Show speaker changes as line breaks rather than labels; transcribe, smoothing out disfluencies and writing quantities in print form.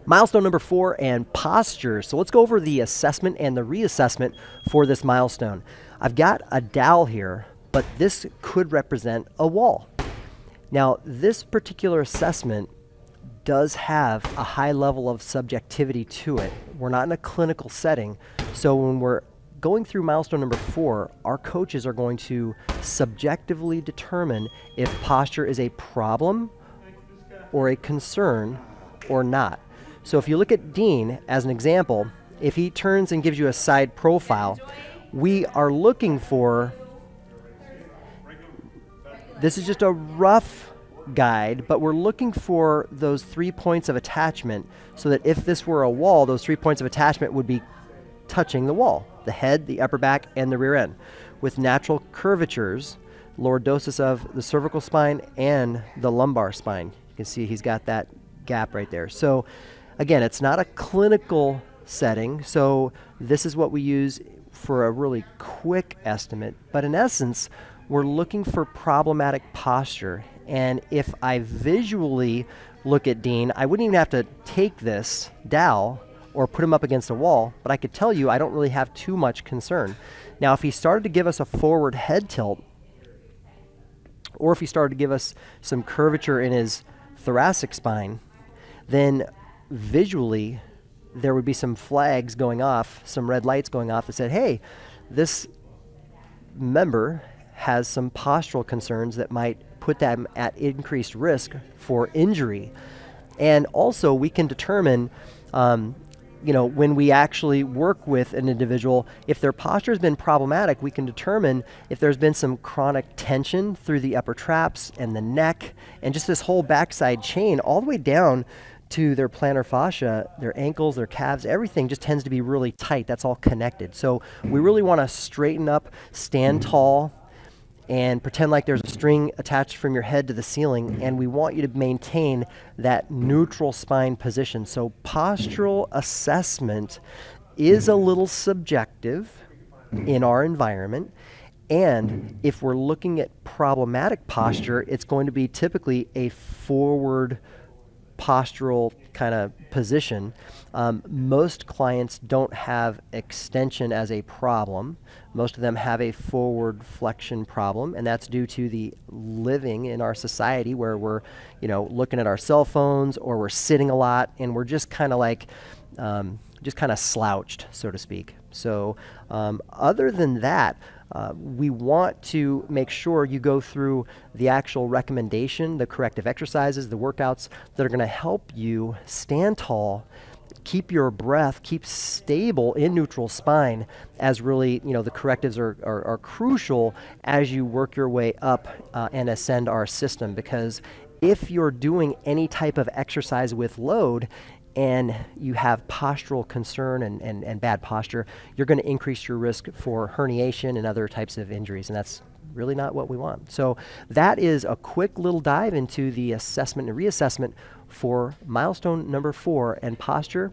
Milestone number 4 and posture. So let's go over the assessment and the reassessment for this milestone. I've got a dowel here, but this could represent a wall. Now, this particular assessment does have a high level of subjectivity to it. We're not in a clinical setting, so when we're going through milestone number 4, our coaches are going to subjectively determine if posture is a problem or a concern or not. So if you look at Dean as an example, if he turns and gives you a side profile, we are looking for, this is just a rough guide, but we're looking for those 3 points of attachment so that if this were a wall, those 3 points of attachment would be touching the wall, the head, the upper back, and the rear end, with natural curvatures, lordosis of the cervical spine and the lumbar spine. You can see he's got that gap right there. So again, it's not a clinical setting, so this is what we use for a really quick estimate, but in essence, we're looking for problematic posture. And if I visually look at Dean, I wouldn't even have to take this dowel or put him up against a wall, but I could tell you I don't really have too much concern. Now, if he started to give us a forward head tilt, or if he started to give us some curvature in his thoracic spine, then visually there would be some flags going off, some red lights going off that said, hey, this member has some postural concerns that might put them at increased risk for injury. And also we can determine when we actually work with an individual, if their posture has been problematic, we can determine if there's been some chronic tension through the upper traps and the neck and just this whole backside chain all the way down to their plantar fascia, their ankles, their calves, everything just tends to be really tight. That's all connected. So we really want to straighten up, stand tall, and pretend like there's a string attached from your head to the ceiling, and we want you to maintain that neutral spine position. So postural assessment is a little subjective in our environment, and if we're looking at problematic posture, it's going to be typically a forward postural kind of position. Most clients don't have extension as a problem. Most of them have a forward flexion problem, and that's due to the living in our society where we're, looking at our cell phones or we're sitting a lot and we're just kind of like, slouched, so to speak. So other than that, we want to make sure you go through the actual recommendation, the corrective exercises, the workouts that are going to help you stand tall, keep your breath, keep stable in neutral spine, as really, the correctives are crucial as you work your way up and ascend our system. Because if you're doing any type of exercise with load, and you have postural concern and bad posture, you're going to increase your risk for herniation and other types of injuries, and that's really not what we want. So that is a quick little dive into the assessment and reassessment for milestone number 4 and posture.